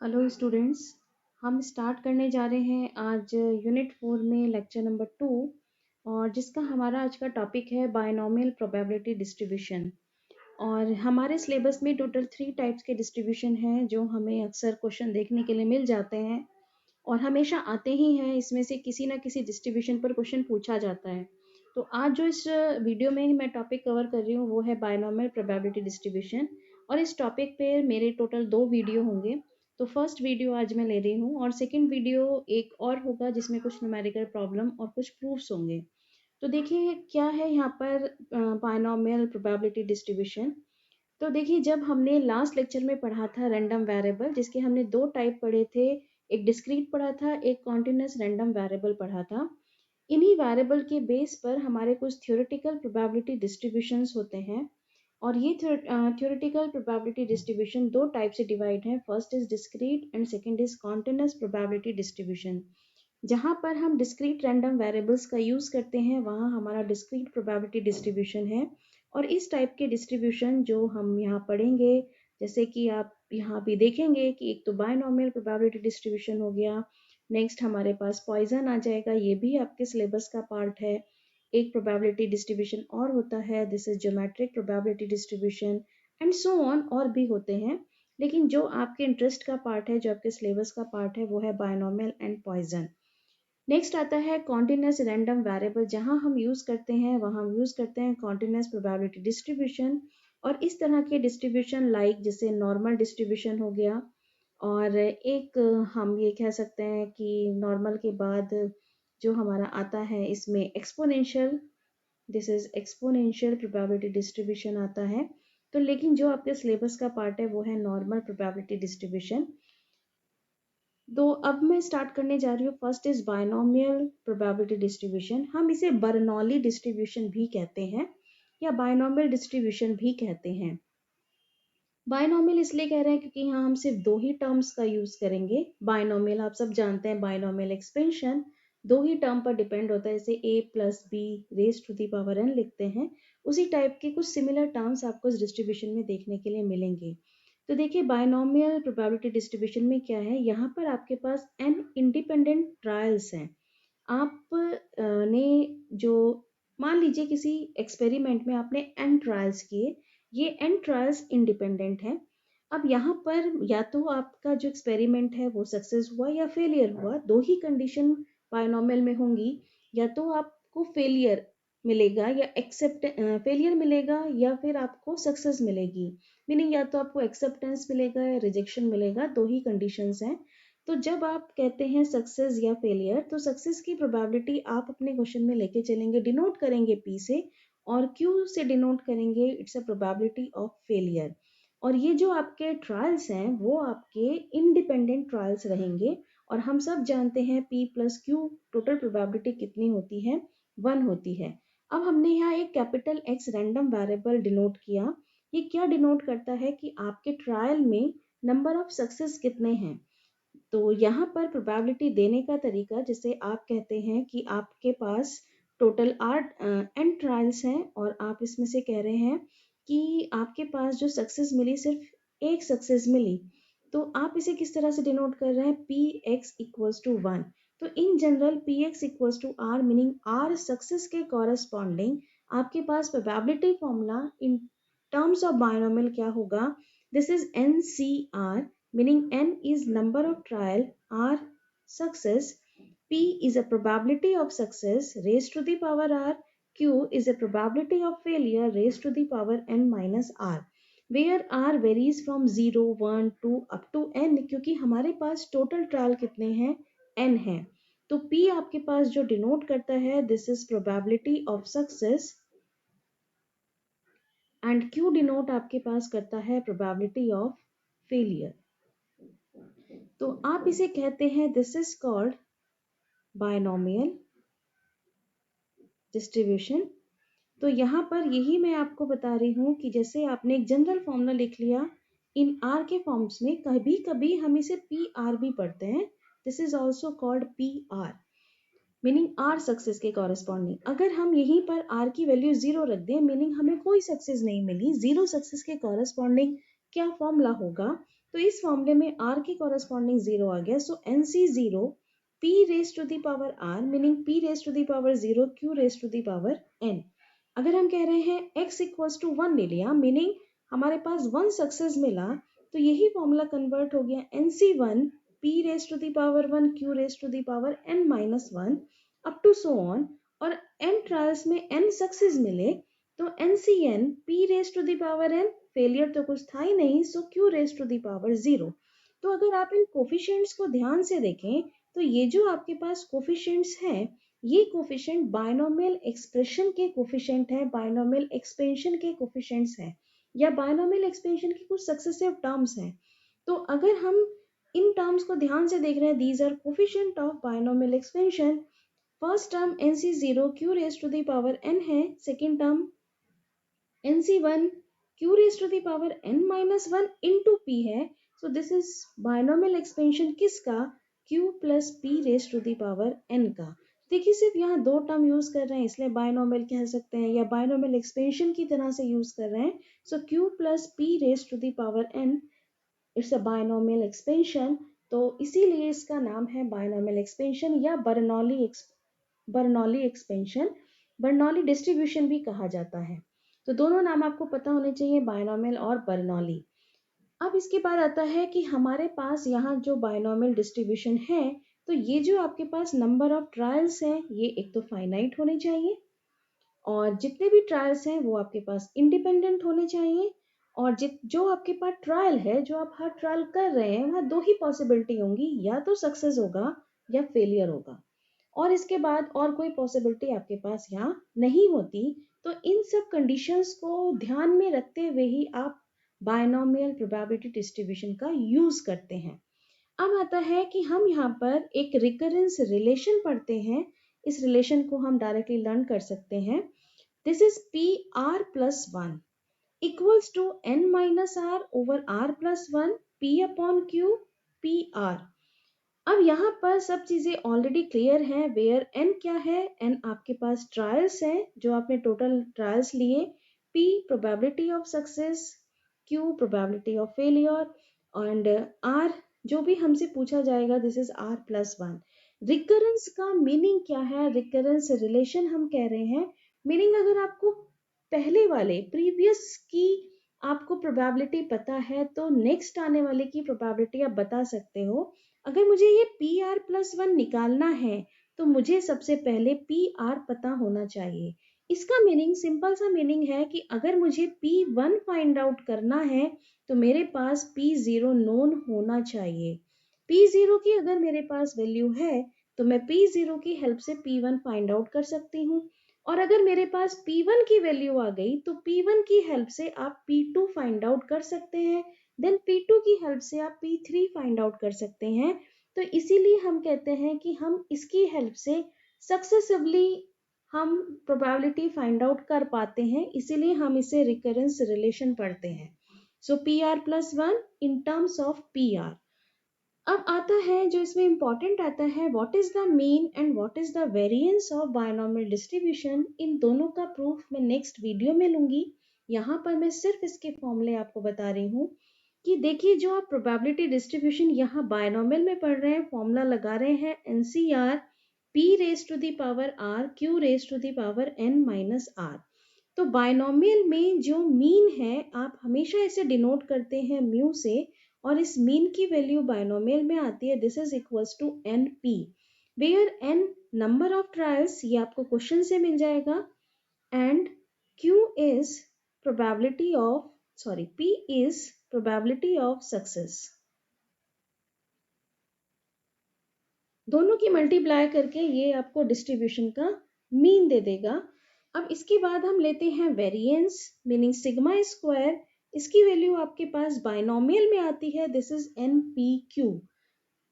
Hello students. हम start करने जा रहे हैं आज यूनिट 4 में लेक्चर नंबर 2 और जिसका हमारा आज का टॉपिक है बायनॉमियल प्रोबेबिलिटी डिस्ट्रीब्यूशन। और हमारे सिलेबस में टोटल 3 टाइप्स के डिस्ट्रीब्यूशन हैं जो हमें अक्सर क्वेश्चन देखने के लिए मिल जाते हैं और हमेशा आते ही हैं। इसमें से किसी ना किसी डिस्ट्रीब्यूशन पर क्वेश्चन पूछा जाता है। तो आज जो इस वीडियो में मैं टॉपिक कवर कर रही हूँ वो है बायनॉमियल प्रोबेबिलिटी डिस्ट्रीब्यूशन और इस टॉपिक पे मेरे टोटल 2 वीडियो होंगे। तो फर्स्ट वीडियो आज मैं ले रही हूँ और सेकंड वीडियो एक और होगा जिसमें कुछ न्यूमेरिकल प्रॉब्लम और कुछ प्रूफ्स होंगे। तो देखिए क्या है यहाँ पर बायनॉमियल प्रोबेबिलिटी डिस्ट्रीब्यूशन। तो देखिए जब हमने लास्ट लेक्चर में पढ़ा था रैंडम वेरिएबल जिसके हमने 2 टाइप पढ़े थे, एक डिस्क्रीट पढ़ा था, एक कॉन्टिन्यूस रैंडम वेरिएबल पढ़ा था। इन्हीं वेरिएबल के बेस पर हमारे कुछ थ्योरेटिकल प्रोबेबिलिटी डिस्ट्रीब्यूशंस होते हैं और ये थ्योरेटिकल प्रोबेबिलिटी डिस्ट्रीब्यूशन 2 टाइप से डिवाइड है। First is discrete and second is continuous probability distribution. जहाँ पर हम डिस्क्रीट रैंडम वेरिएबल्स का यूज करते हैं वहाँ हमारा डिस्क्रीट प्रोबेबिलिटी डिस्ट्रीब्यूशन है। और इस टाइप के डिस्ट्रीब्यूशन जो हम यहाँ पढ़ेंगे, जैसे कि आप यहाँ भी देखेंगे कि एक तो बायनॉमियल प्रोबेबिलिटी डिस्ट्रीब्यूशन हो गया, नेक्स्ट हमारे पास पॉइजन आ जाएगा, ये भी आपके सिलेबस का पार्ट है। एक प्रोबेबिलिटी डिस्ट्रीब्यूशन और होता है, this is geometric probability distribution and so on, और भी होते हैं। लेकिन जो आपके इंटरेस्ट का पार्ट है, जो आपके सिलेबस का पार्ट है, वो है बायनॉमियल एंड पॉइजन। नेक्स्ट आता है कॉन्टिन्यूस रैंडम वेरिएबल। जहां हम यूज करते हैं वहां हम यूज करते हैं कॉन्टिन्यूस प्रोबेबिलिटी डिस्ट्रीब्यूशन। और इस तरह के डिस्ट्रीब्यूशन लाइक जैसे नॉर्मल डिस्ट्रीब्यूशन हो गया, और एक हम ये कह सकते हैं कि नॉर्मल के बाद जो हमारा आता है इसमें exponential, this is exponential probability distribution आता है। तो लेकिन जो आपके सिलेबस का पार्ट है वो है नॉर्मल प्रोबेबिलिटी डिस्ट्रीब्यूशन। तो अब मैं स्टार्ट करने जा रही हूँ। First is binomial probability distribution. हम इसे बर्नौली डिस्ट्रीब्यूशन भी कहते हैं या बायनॉमियल डिस्ट्रीब्यूशन भी कहते हैं। बायनॉमियल इसलिए कह रहे हैं क्योंकि यहाँ हम सिर्फ 2 ही टर्म्स का यूज करेंगे। बायनॉमियल आप सब जानते हैं, बायनॉमियल एक्सपेंशन 2 ही टर्म पर डिपेंड होता है, जैसे a plus B raise to the power n लिखते हैं। उसी टाइप के कुछ सिमिलर टर्म्स आपको इस डिस्ट्रीब्यूशन में देखने के लिए मिलेंगे। तो देखिए बायनॉमियल प्रोबेबिलिटी डिस्ट्रीब्यूशन में क्या है, यहाँ पर आपके पास n इंडिपेंडेंट ट्रायल्स हैं। आप ने जो मान लीजिए किसी एक्सपेरिमेंट में आपने n ट्रायल्स किए, ये n ट्रायल्स इंडिपेंडेंट हैं। अब यहाँ पर या तो आपका जो एक्सपेरिमेंट है वो सक्सेस हुआ या फेलियर हुआ, 2 ही कंडीशन बायनॉमियल में होंगी। या तो आपको फेलियर मिलेगा या एक्सेप्ट फेलियर मिलेगा या फिर आपको सक्सेस मिलेगी। मीनिंग या तो आपको एक्सेप्टेंस मिलेगा या रिजेक्शन मिलेगा, 2 ही कंडीशंस हैं। तो जब आप कहते हैं सक्सेस या फेलियर, तो सक्सेस की प्रोबेबिलिटी आप अपने क्वेश्चन में लेके चलेंगे, डिनोट करेंगे पी से, और क्यू से डिनोट करेंगे it's a probability of failure. और ये जो आपके ट्रायल्स हैं वो आपके इंडिपेंडेंट ट्रायल्स रहेंगे। और हम सब जानते हैं P plus Q total probability कितनी होती है, 1 होती है। अब हमने यहाँ एक capital X random variable denote किया। ये क्या डिनोट करता है कि आपके ट्रायल में नंबर ऑफ सक्सेस कितने हैं। तो यहाँ पर प्रोबेबिलिटी देने का तरीका, जैसे आप कहते हैं कि आपके पास टोटल 8 n ट्रायल्स हैं और आप इसमें से कह रहे हैं कि आपके पास जो सक्सेस मिली सिर्फ एक सक्सेस मिली, तो आप इसे किस तरह से डिनोट कर रहे हैं, px इक्वल्स टू 1। तो in general px equals to r, meaning r success के कॉरेस्पॉन्डिंग आपके पास probability formula in terms of binomial क्या होगा, this is NCR, meaning n is number of trial, r success, p is a probability of success raised to the power r, q is a probability of failure raised to the power n minus r, where r varies from 0 1 2 up to n, क्योंकि हमारे पास total trial कितने हैं, n है। तो p आपके पास जो denote करता है, this is probability of success, and Q denote आपके पास करता है प्रोबेबिलिटी ऑफ फेलियर। तो आप इसे कहते हैं, this is called binomial distribution. तो यहाँ पर यही मैं आपको बता रही हूँ कि जैसे आपने एक जनरल फॉर्मूला लिख लिया इन आर के फॉर्म्स में, कभी कभी हम इसे पी आर भी पढ़ते हैं, this is also called P R, meaning R success के कॉरेस्पॉन्डिंग। अगर हम यहीं पर आर की वैल्यू 0 रख दें, मीनिंग हमें कोई सक्सेस नहीं मिली, 0 सक्सेस के कॉरेस्पॉन्डिंग क्या फॉर्मूला होगा, तो इस फॉर्मूले में r के कॉरेस्पॉन्डिंग 0 आ गया, so NC0 p raise to the power r meaning p raise to the power 0 q raise to the power n। अगर हम कह रहे हैं x इक्वल्स टू 1 ले लिया मीनिंग हमारे पास 1 सक्सेस मिला, तो यही फॉर्मूला कन्वर्ट हो गया NC1 p raise to the power 1 q raise to the power n minus 1 up to so on. और n ट्रायल्स में n सक्सेस मिले तो NCN p raise to the power n, failure तो कुछ था ही नहीं, so q raise to the power 0। तो अगर आप इन कोफिशिएंट्स को ध्यान से देखें तो ये जो आपके पास कोफिशिएंट्स हैं, ये कोफिशिएंट बायनोमियल एक्सप्रेशन के कोफिशिएंट है, बायनोमियल एक्सपेंशन के कोफिशिएंट्स हैं, या बायनोमियल एक्सपेंशन की कुछ सक्सेसिव टर्म्स हैं। तो अगर हम इन टर्म्स को ध्यान से देख रहे हैं, these are coefficient of binomial expansion. First term NC0 q raise to the power n है, second term NC1 q raised to the power n minus 1 into p है। So this is binomial expansion किसका? q plus p raised to the power n का। देखिए सिर्फ यहाँ दो term use कर रहे हैं इसलिए बायनोमियल कह सकते हैं, या बायनोमियल एक्सपेंशन की तरह से यूज कर रहे हैं। सो q plus p raised to the power n it's a binomial expansion, तो इसीलिए इसका नाम है बायनोमियल एक्सपेंशन या बर्नौली एक्सपेंशन, बर्नौली डिस्ट्रीब्यूशन भी कहा जाता है। तो दोनों नाम आपको पता होने चाहिए, बायनोमियल और बर्नौली। अब इसके बाद आता है कि हमारे पास यहाँ जो बायनोमियल डिस्ट्रीब्यूशन है, तो ये जो आपके पास नंबर ऑफ ट्रायल्स हैं ये एक तो फाइनाइट होने चाहिए, और जितने भी ट्रायल्स हैं वो आपके पास इंडिपेंडेंट होने चाहिए, और जो आपके पास ट्रायल है, जो आप हर ट्रायल कर रहे हैं, वहाँ दो ही पॉसिबिलिटी होंगी, या तो सक्सेस होगा या फेलियर होगा, और इसके बाद और कोई पॉसिबिलिटी आपके पास यहाँ नहीं होती। तो इन सब कंडीशंस को ध्यान में रखते हुए ही आप बायनोमियल प्रोबेबिलिटी डिस्ट्रीब्यूशन का यूज करते हैं। अब आता है कि हम यहाँ पर एक रिकरेंस रिलेशन पढ़ते हैं, इस रिलेशन को हम डायरेक्टली लर्न कर सकते हैं। This is P R plus 1 equals to n minus R over r plus 1 p upon q P R. अब यहाँ पर सब चीजें ऑलरेडी क्लियर हैं, वेयर n क्या है, n आपके पास ट्रायल्स हैं जो आपने टोटल ट्रायल्स लिए, p probability of success, q probability of failure and r जो भी हमसे पूछा जाएगा, this is r plus 1। Recurrence का मीनिंग क्या है, रिकरेंस रिलेशन हम कह रहे हैं, मीनिंग अगर आपको पहले वाले प्रीवियस की आपको प्रोबेबिलिटी पता है तो नेक्स्ट आने वाले की प्रोबेबिलिटी आप बता सकते हो। अगर मुझे ये पी आर प्लस 1 निकालना है तो मुझे सबसे पहले पी आर पता होना चाहिए। इसका मीनिंग सिंपल सा मीनिंग है कि अगर मुझे P1 फाइंड आउट करना है तो मेरे पास P0 नोन होना चाहिए। P0 की अगर मेरे पास वैल्यू है तो मैं P0 की हेल्प से P1 फाइंड आउट कर सकती हूँ, और अगर मेरे पास P1 की वैल्यू आ गई तो P1 की हेल्प से आप P2 फाइंड आउट कर सकते हैं, देन P2 की हेल्प से आप P3 फाइंड आउट कर सकते हैं। तो इसीलिए हम कहते हैं कि हम इसकी हेल्प से सक्सेसिवली हम प्रोबेबिलिटी फाइंड आउट कर पाते हैं, इसीलिए हम इसे रिकरेंस रिलेशन पढ़ते हैं। So P R plus 1 in terms of P R. अब आता है जो इसमें इंपॉर्टेंट आता है, what is the mean and what is the variance of binomial distribution. इन दोनों का प्रूफ मैं नेक्स्ट वीडियो में लूंगी, यहाँ पर मैं सिर्फ इसके फॉर्मूले आपको बता रही हूँ कि देखिए जो आप प्रोबेबिलिटी डिस्ट्रीब्यूशन यहाँ बायनोमियल में पढ़ रहे हैं, फॉर्मूला लगा रहे हैं NCR p raise to the power r q raise to the power n minus r। तो बायनोमियल में जो मीन है आप हमेशा इसे डिनोट करते हैं म्यू से, और इस मीन की वैल्यू बायनोमियल में आती है, this is equals to NP, where n number of trials, ये आपको क्वेश्चन से मिल जाएगा, and Q is probability of P is probability of success। दोनों की मल्टीप्लाई करके ये आपको डिस्ट्रीब्यूशन का मीन दे देगा। अब इसके बाद हम लेते हैं वेरिएंस मीनिंग सिग्मा स्क्वायर, इसकी वैल्यू आपके पास बायनोमियल में आती है, दिस इज NPQ।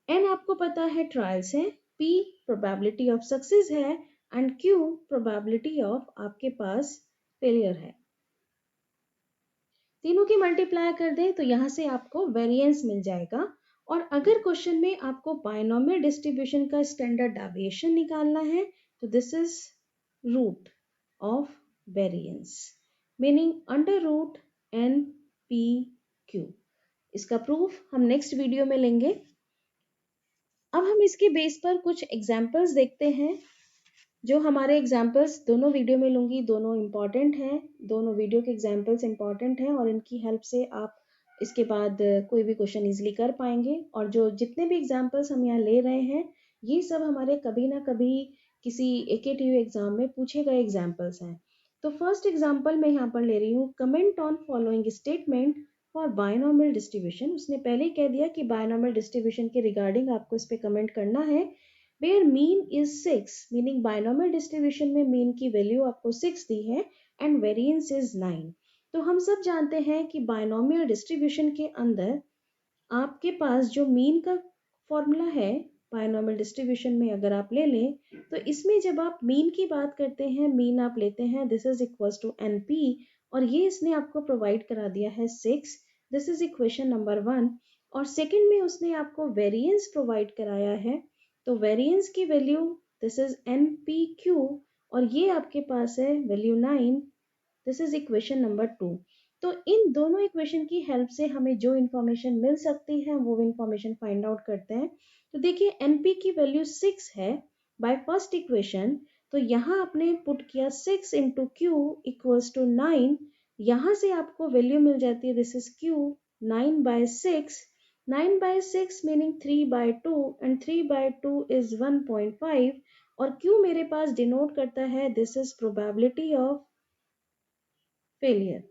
n आपको पता है ट्रायल्स है, p प्रोबेबिलिटी ऑफ सक्सेस है, एंड q प्रोबेबिलिटी ऑफ आपके पास फेलियर है। तीनों की मल्टीप्लाई कर दें तो यहाँ से आपको वेरिएंस मिल जाएगा। और अगर क्वेश्चन में आपको बायनोमियल डिस्ट्रीब्यूशन का स्टैंडर्ड डेविएशन निकालना है तो this is root of variance meaning under root NPQ। इसका प्रूफ हम नेक्स्ट वीडियो में लेंगे। अब हम इसके बेस पर कुछ एग्जाम्पल्स देखते हैं। जो हमारे एग्जाम्पल्स दोनों वीडियो में लूँगी, दोनों इम्पॉर्टेंट हैं, दोनों वीडियो के एग्जाम्पल्स इम्पॉर्टेंट हैं और इनकी हेल्प से आप इसके बाद कोई भी क्वेश्चन इजीली कर पाएंगे। और जो जितने भी एग्जाम्पल्स हम यहाँ ले रहे हैं ये सब हमारे कभी ना कभी किसी AKTU एग्जाम में पूछे गए एग्जाम्पल्स हैं। तो फर्स्ट एग्जाम्पल मैं यहाँ पर ले रही हूँ, comment on following statement for binomial distribution. उसने पहले ही कह दिया कि बायनॉमियल डिस्ट्रीब्यूशन के रिगार्डिंग आपको इस पर कमेंट करना है। where mean is 6, meaning binomial distribution में mean की वैल्यू आपको 6 दी है and variance is 9। तो हम सब जानते हैं कि binomial distribution के अंदर आपके पास जो मीन का फॉर्मूला है बायनॉमियल डिस्ट्रीब्यूशन में अगर आप ले लें तो इसमें जब आप मीन की बात करते हैं, मीन आप लेते हैं this is equals to NP और ये इसने आपको प्रोवाइड करा दिया है 6। This is equation number 1। और सेकंड में उसने आपको वेरिएंस प्रोवाइड कराया है, तो वेरिएंस की वैल्यू दिस इज NPQ और ये आपके पास है value 9। This is equation number 2। तो इन दोनों इक्वेशन की हेल्प से हमें जो इन्फॉर्मेशन मिल सकती है वो इन्फॉर्मेशन फाइंड आउट करते हैं। तो देखिए NP की वैल्यू 6 है बाय फर्स्ट इक्वेशन, तो यहाँ आपने पुट किया 6 इंटू Q इक्वल्स टू 9। यहाँ से आपको वैल्यू मिल जाती है this is Q 9/6। 9/6 meaning 3/2 and 3/2 is 1.5 और Q मेरे पास डिनोट करता है this is probability of failure.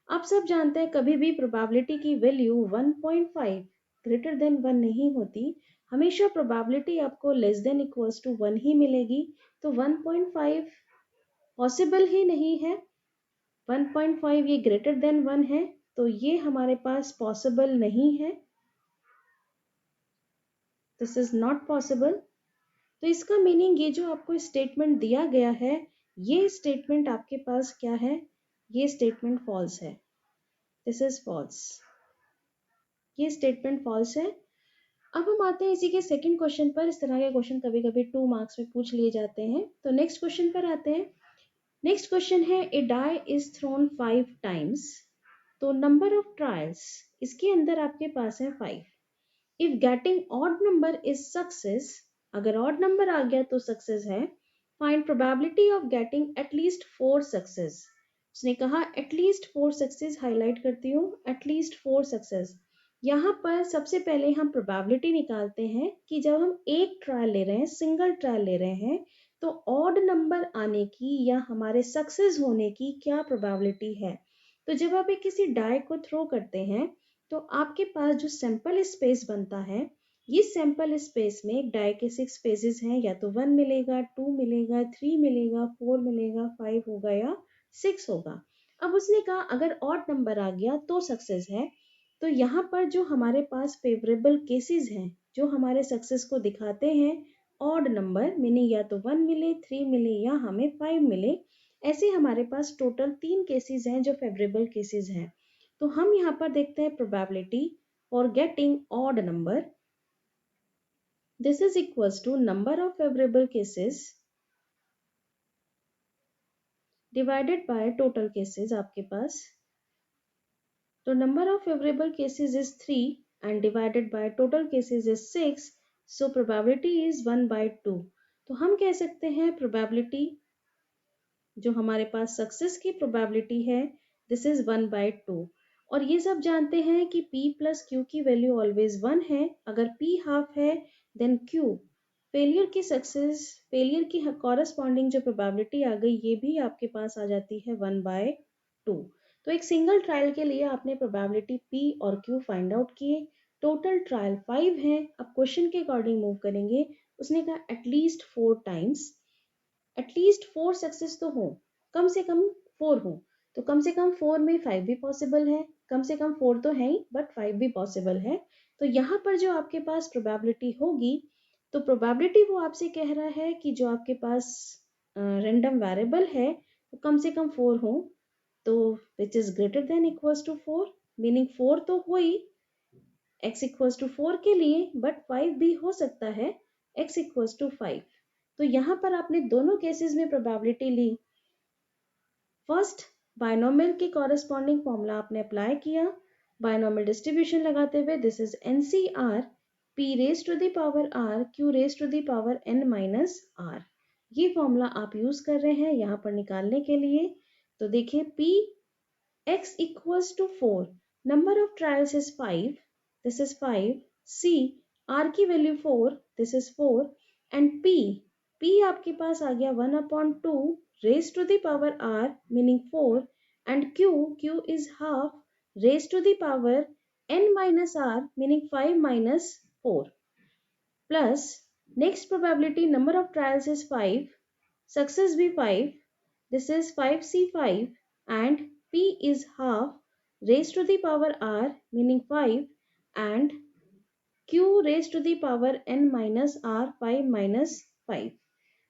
आप सब जानते हैं कभी भी प्रोबेबिलिटी की वैल्यू 1.5 ग्रेटर देन 1 नहीं होती, हमेशा प्रोबेबिलिटी आपको लेस देन इक्वल्स टू 1 ही मिलेगी। तो 1.5 पॉसिबल ही नहीं है, 1.5 ये ग्रेटर देन 1 है तो ये हमारे पास पॉसिबल नहीं है, दिस इज नॉट पॉसिबल। तो इसका मीनिंग ये जो आपको स्टेटमेंट दिया गया है ये स्टेटमेंट आपके पास क्या है, ये स्टेटमेंट फॉल्स है, दिस इज फॉल्स, ये स्टेटमेंट फॉल्स है। अब हम आते हैं इसी के सेकंड क्वेश्चन पर। इस तरह के क्वेश्चन कभी कभी 2 मार्क्स में पूछ लिए जाते हैं। तो नेक्स्ट क्वेश्चन पर आते हैं। नेक्स्ट क्वेश्चन है ए डाई इज थ्रोन 5 टाइम्स, तो नंबर ऑफ ट्रायल्स इसके अंदर आपके पास है 5। If getting odd number is success, अगर ऑड नंबर आ गया तो सक्सेस है। Find probability of getting at least 4 success. उसने कहा एटलीस्ट 4 सक्सेस, हाईलाइट करती हूँ एटलीस्ट 4 सक्सेस। यहाँ पर सबसे पहले हम प्रोबेबिलिटी निकालते हैं कि जब हम एक ट्रायल ले रहे हैं, सिंगल ट्रायल ले रहे हैं, तो ऑड नंबर आने की या हमारे सक्सेस होने की क्या प्रोबेबिलिटी है। तो जब आप एक किसी डाई को थ्रो करते हैं तो आपके पास जो सैंपल स्पेस बनता है, ये सैंपल स्पेस में एक डाई के 6 फेजेस हैं, या तो 1 मिलेगा, 2 मिलेगा, 3 मिलेगा, 4 मिलेगा, 5 होगा या 6 होगा। अब उसने कहा अगर ऑड नंबर आ गया तो सक्सेस है। तो यहाँ पर जो हमारे पास फेवरेबल केसेस हैं जो हमारे सक्सेस को दिखाते हैं, ऑड नंबर मीनिंग या तो 1 मिले, 3 मिले या हमें 5 मिले, ऐसे हमारे पास टोटल 3 केसेस हैं जो फेवरेबल केसेस हैं। तो हम यहाँ पर देखते हैं probability for getting odd number, this is equals to number of favourable cases divided by total cases आपके पास। तो number of favourable cases is 3 and divided by total cases is 6, so probability is 1/2। तो हम कह सकते हैं probability जो हमारे पास सक्सेस की प्रोबेबिलिटी है दिस इज 1/2। और ये सब जानते हैं कि P प्लस Q की वैल्यू ऑलवेज 1 है। अगर P हाफ है देन Q फेलियर की सक्सेस, फेलियर की कॉरस्पॉन्डिंग जो प्रोबेबिलिटी आ गई ये भी आपके पास आ जाती है 1/2। तो एक सिंगल ट्रायल के लिए आपने प्रोबेबिलिटी P और Q फाइंड आउट किए। टोटल ट्रायल 5 है। अब क्वेश्चन के अकॉर्डिंग मूव करेंगे। उसने कहा एटलीस्ट 4 टाइम्स, एटलीस्ट 4 सक्सेस तो हो, कम से कम 4 हो। तो कम से कम 4 में 5 भी पॉसिबल है, कम से कम 4 तो है ही बट 5 भी पॉसिबल है। तो यहाँ पर जो आपके पास प्रोबेबिलिटी होगी, तो प्रोबेबिलिटी वो आपसे कह रहा है कि जो आपके पास रैंडम वेरिएबल है वो कम से कम 4 हो, तो which is greater than equals to 4, meaning 4 तो हो ही x इक्वल्स टू 4 के लिए, बट 5 भी हो सकता है x इक्वल्स टू 5। तो यहाँ पर आपने दोनों केसेस में प्रोबेबिलिटी ली। फर्स्ट बायनोमियल के कॉरेस्पॉन्डिंग फॉर्मूला आपने अप्लाई किया, बायनॉमियल डिस्ट्रीब्यूशन लगाते हुए this is NCR P raise to the power R Q raise to the power N minus R। ये फॉर्मूला आप यूज कर रहे हैं यहाँ पर निकालने के लिए। तो देखिए P x equals to 4, number of trials is 5, this is 5, C R की value 4, this is 4 and P आपके पास आ गया 1/2 raised to the power R meaning 4 and Q is half raised to the power N minus R meaning 5 minus 4 plus next probability number of trials is 5, success be 5, this is 5C5 and P is half raised to the power R meaning 5 and Q raised to the power N minus R 5 minus 5।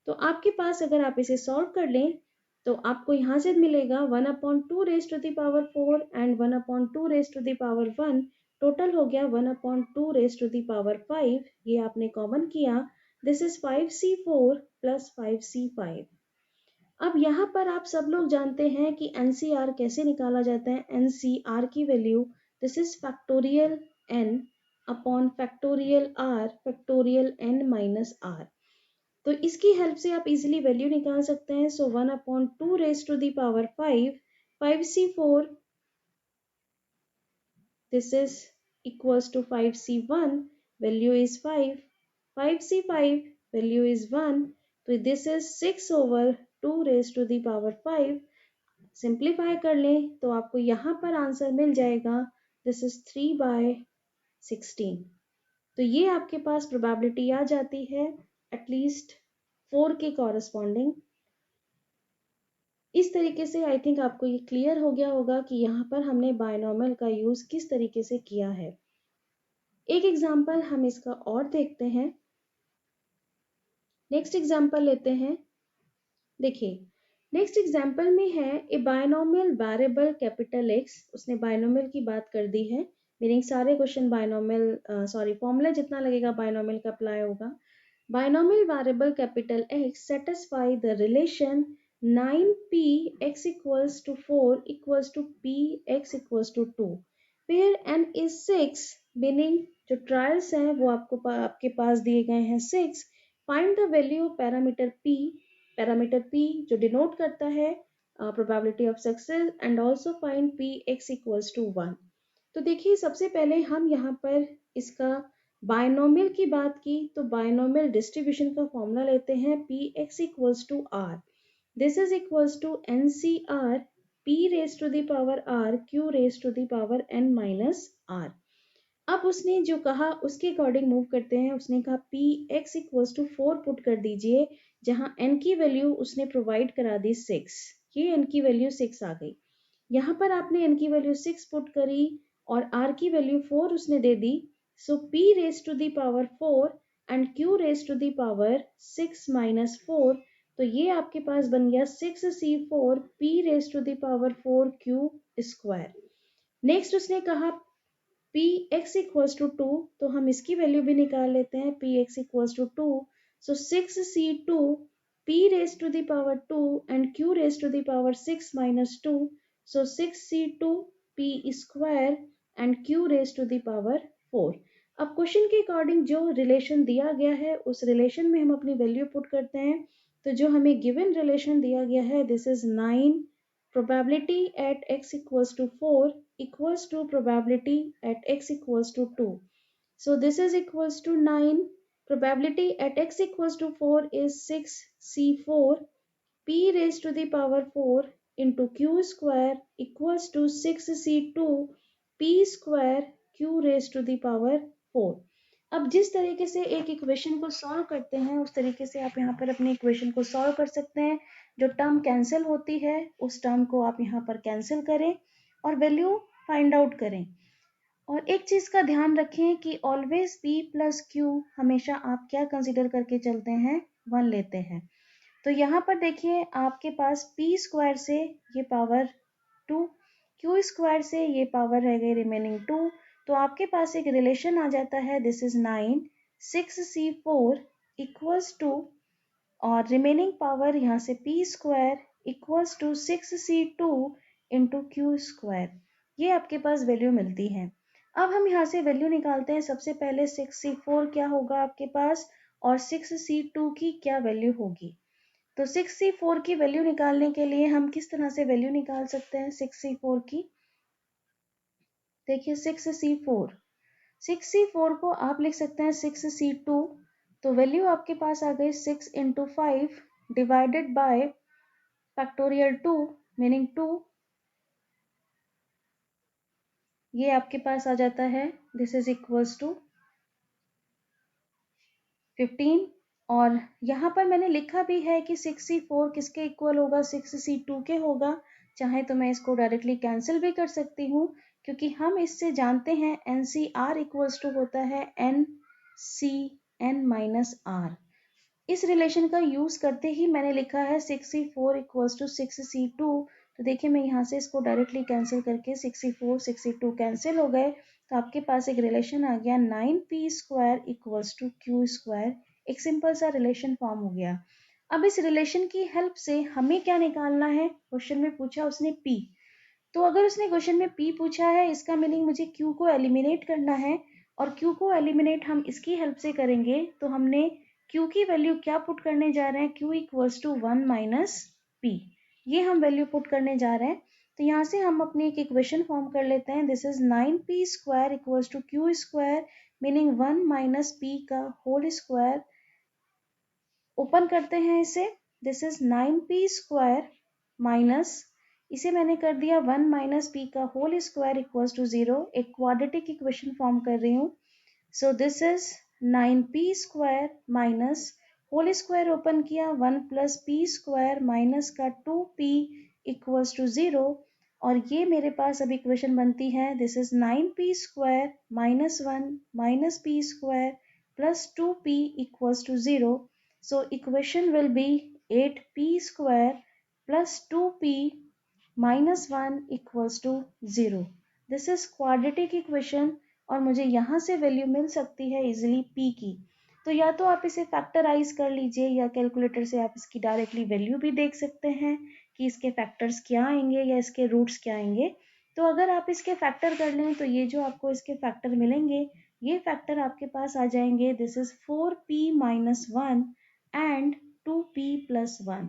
तो आपके पास अगर आप इसे solve कर लें तो आपको यहाँ से मिलेगा 1/2 raised to the power 4 and 1/2 raised to the power 1, total हो गया 1/2 raised to the power 5। ये आपने कॉमन किया, this is 5C4 plus 5C5। अब यहाँ पर आप सब लोग जानते हैं कि NCR कैसे निकाला जाता है। NCR की value this is factorial N upon factorial R factorial N minus R। तो इसकी हेल्प से आप इजीली वैल्यू निकाल सकते हैं। So 1/2 raise to the power 5, 5C4 this is equals to 5C1 value is 5, 5C5 value is 1, तो this is 6/2 raised to the power 5। Simplify कर लें तो आपको यहाँ पर आंसर मिल जाएगा, दिस इज 3/16। तो ये आपके पास प्रोबेबिलिटी आ जाती है एटलीस्ट 4 के कॉरस्पॉन्डिंग। इस तरीके से आई थिंक आपको ये क्लियर हो गया होगा कि यहाँ पर हमने बायनॉमियल का यूज किस तरीके से किया है। एक एग्जाम्पल हम इसका और देखते हैं। नेक्स्ट एग्जाम्पल लेते हैं। देखिए नेक्स्ट एग्जाम्पल में है ए बायनॉमियल वेरिएबल कैपिटल एक्स। उसने बायनॉमियल की बात कर दी है, मीनिंग सारे क्वेश्चन बायनॉमियल फॉर्मूला जितना लगेगा बायनॉमियल का अप्लाई होगा। Binomial variable capital x satisfy the relation 9p x equals to 4 equals to p x equals to 2 where n is 6, meaning जो ट्रायल्स हैं वो आपके पास दिए गए हैं 6। Find the value of parameter p जो डिनोट करता है probability of success and also find p x equals to 1। तो देखिए सबसे पहले हम यहाँ पर इसका बायनॉमियल की बात की तो बायनॉमियल डिस्ट्रीब्यूशन का फॉर्मूला लेते हैं p x equals to r। This is equals to NCR P raised to the power R Q raised to the power N minus R। अब उसने जो कहा उसके अकॉर्डिंग मूव करते हैं। उसने कहा P x equals to 4 put कर दीजिए, जहां N की वैल्यू उसने प्रोवाइड करा दी 6। ये N की वैल्यू 6 आ गई। यहाँ पर आपने N की वैल्यू 6 पुट करी और R की वैल्यू 4 उसने दे दी। सो P raised to the power 4 and Q raised to the power 6 minus 4, तो ये आपके पास बन गया 6C4 P raised to the power 4 Q square. Next उसने कहा P x equals to 2, तो हम इसकी वैल्यू भी निकाल लेते हैं P x equals to 2। So 6C2 P raised to the power 2 and Q raised to the power 6 minus 2, so 6C2 P square and Q raised to the power 4। अब question के according जो relation दिया गया है उस relation में हम अपनी वैल्यू पुट करते हैं। तो जो हमें गिवन रिलेशन दिया गया है this is 9 probability at x equals to 4 equals to probability at x equals to 2। So this is equals to 9, probability at x equals to 4 is 6C4 P raised to the power 4 into Q square equals to 6C2 P square Q raised to the power 4। अब जिस तरीके से एक equation को solve करते हैं उस तरीके से आप यहाँ पर अपने इक्वेशन को सॉल्व कर सकते हैं। जो टर्म कैंसिल होती है उस टर्म को आप यहाँ पर कैंसिल करें और वैल्यू फाइंड आउट करें। और एक चीज का ध्यान रखें कि ऑलवेज p प्लस क्यू हमेशा आप क्या कंसिडर करके चलते हैं, 1 लेते हैं। तो यहाँ पर देखिए आपके पास p स्क्वायर से ये पावर 2, q स्क्वायर से ये पावर रह गई रिमेनिंग 2, तो आपके पास एक रिलेशन आ जाता है this is 9 6C4 equals to और रिमेनिंग पावर यहाँ से p square equals to 6C2 into Q square. ये आपके पास वैल्यू मिलती है। अब हम यहाँ से वैल्यू निकालते हैं। सबसे पहले 6C4 क्या होगा आपके पास और 6C2 की क्या वैल्यू होगी। तो 6C4 की वैल्यू निकालने के लिए हम किस तरह से वैल्यू निकाल सकते हैं 6C4 की। देखिए 6C4 को आप लिख सकते हैं 6C2। तो वैल्यू आपके पास आ गई 6 × 5 डिवाइडेड बाय फैक्टोरियल 2 मीनिंग 2। ये आपके पास आ जाता है दिस इज इक्वल्स टू 15। और यहाँ पर मैंने लिखा भी है कि 6C4 किसके इक्वल होगा 6C2 के होगा। चाहे तो मैं इसको डायरेक्टली कैंसिल भी कर सकती हूँ क्योंकि हम इससे जानते हैं NCR इक्वल्स टू होता है NCN-R। इस रिलेशन का यूज करते ही मैंने लिखा है 6C4 इक्वल्स टू 6C2। तो देखिए मैं यहाँ से इसको डायरेक्टली कैंसिल करके 6C4 6C2 कैंसिल हो गए तो आपके पास एक रिलेशन आ गया 9P² इक्वल्स टू Q²। एक सिंपल सा रिलेशन फॉर्म हो गया। अब इस रिलेशन की हेल्प से हमें क्या निकालना है। क्वेश्चन में पूछा उसने P। तो अगर उसने क्वेश्चन में P पूछा है इसका मीनिंग मुझे Q को एलिमिनेट करना है और Q को एलिमिनेट हम इसकी हेल्प से करेंगे। तो हमने Q की वैल्यू क्या पुट करने जा रहे हैं Q इक्वल्स टू 1 - P। ये हम वैल्यू पुट करने जा रहे हैं। तो यहाँ से हम अपनी एक इक्वेशन फॉर्म कर लेते हैं। This is 9P² equals to Q² meaning 1 - P का होल स्क्वायर। ओपन करते हैं इसे। दिस इज 9P² माइनस इसे मैंने कर दिया 1 - P का होल स्क्वायर इक्वल्स टू 0। एक क्वाड्रेटिक इक्वेशन फॉर्म कर रही हूँ। So this is 9P² minus whole square open किया 1 + P² माइनस का 2P इक्वल्स टू 0। और ये मेरे पास अब इक्वेशन बनती है। This is 9P² minus 1 - P² plus 2P equals to 0। So equation will be 8P² plus 2P minus 1 equals to 0. This is quadratic equation और मुझे यहाँ से वैल्यू मिल सकती है इजिली P की। तो या तो आप इसे फैक्टराइज कर लीजिए या कैलकुलेटर से आप इसकी डायरेक्टली वैल्यू भी देख सकते हैं कि इसके फैक्टर्स क्या आएंगे या इसके रूट्स क्या आएंगे। तो अगर आप इसके फैक्टर कर लें तो ये जो आपको इसके फैक्टर मिलेंगे ये फैक्टर आपके पास आ जाएंगे। This is 4P - 1 and 2P + 1।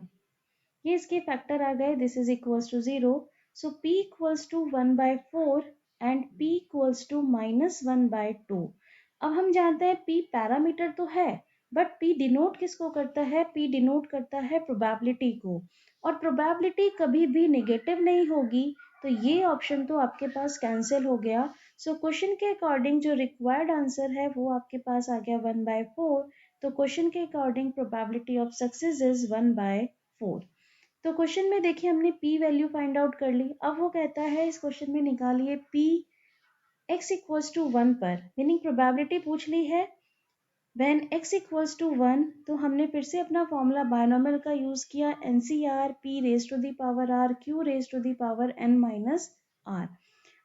ये इसके फैक्टर आ गए। This is equals to 0। So P equals to 1/4 and P equals to -1/2। अब हम जानते हैं P पैरामीटर तो है बट P डिनोट किसको करता है। P डिनोट करता है प्रोबेबिलिटी को और प्रोबेबिलिटी कभी भी नेगेटिव नहीं होगी। तो ये ऑप्शन तो आपके पास कैंसिल हो गया। सो क्वेश्चन के अकॉर्डिंग जो रिक्वायर्ड आंसर है वो आपके पास आ गया 1/4। तो क्वेश्चन के according probability of success is 1/4। तो क्वेश्चन में देखिए हमने P वैल्यू फाइंड आउट कर ली। अब वो कहता है इस क्वेश्चन में निकालिए P x इक्वल्स टू 1 पर मीनिंग प्रोबेबिलिटी पूछ ली है। व्हेन x इक्वल्स टू 1 तो हमने फिर से अपना फॉर्मूला बायनोमियल का यूज किया NCR P raise to the power R Q raise to the power n - R।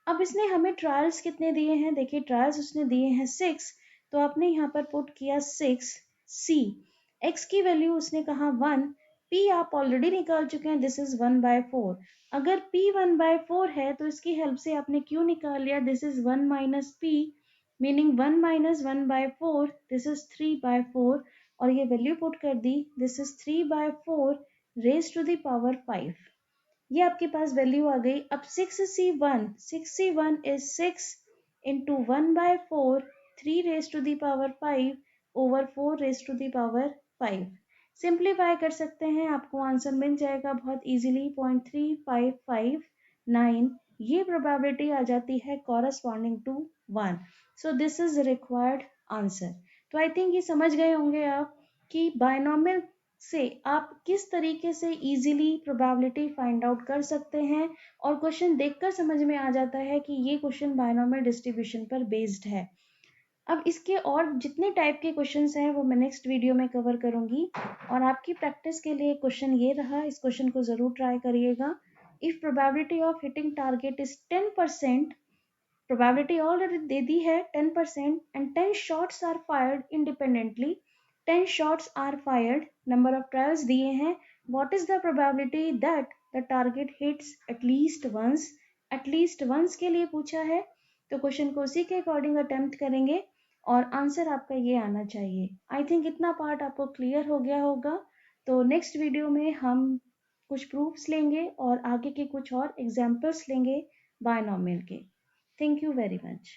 अब इसने हमें ट्रायल्स कितने दिए हैं। देखिए ट्रायल्स उसने दिए हैं 6। तो आपने यहाँ पर पुट किया 6C। x की वैल्यू उसने कहा 1। P आप ऑलरेडी निकाल चुके हैं। This is 1/4। अगर P 1/4 है तो इसकी हेल्प से आपने Q निकाल लिया। This is 1 - P meaning 1 - 1/4 this is 3/4 और ये वैल्यू पुट कर दी। This is 3/4 raise to the power 5। ये आपके पास वैल्यू आ गई। अब 6C1 is 6 into 1/4 3 raise to the power 5 over 4 raise to the power 5। Simplify कर सकते हैं आपको आंसर मिल जाएगा बहुत इजीली 0.3559। ये प्रोबेबिलिटी आ जाती है corresponding to 1। So this is required answer. तो आई थिंक ये समझ गए होंगे आप कि बायनोमियल से आप किस तरीके से इजीली प्रोबेबिलिटी फाइंड आउट कर सकते हैं और क्वेश्चन देखकर समझ में आ जाता है कि ये क्वेश्चन बायनोमियल डिस्ट्रीब्यूशन पर बेस्ड है। अब इसके और जितने टाइप के क्वेश्चंस हैं वो मैं नेक्स्ट वीडियो में कवर करूंगी। और आपकी प्रैक्टिस के लिए क्वेश्चन ये रहा। इस क्वेश्चन को जरूर ट्राई करिएगा। If probability of hitting target is 10%, probability already दे दी है 10% and 10 shots are fired independently. 10 shots are fired number of trials दिए हैं। What is the probability that the target hits at least once. At least once के लिए पूछा है तो क्वेश्चन को उसी के अकॉर्डिंग अटेम्प्ट करेंगे और आंसर आपका ये आना चाहिए। आई थिंक इतना पार्ट आपको क्लियर हो गया होगा। तो नेक्स्ट वीडियो में हम कुछ प्रूफ्स लेंगे और आगे के कुछ और एग्जाम्पल्स लेंगे बायनॉमियल के। Thank you very much.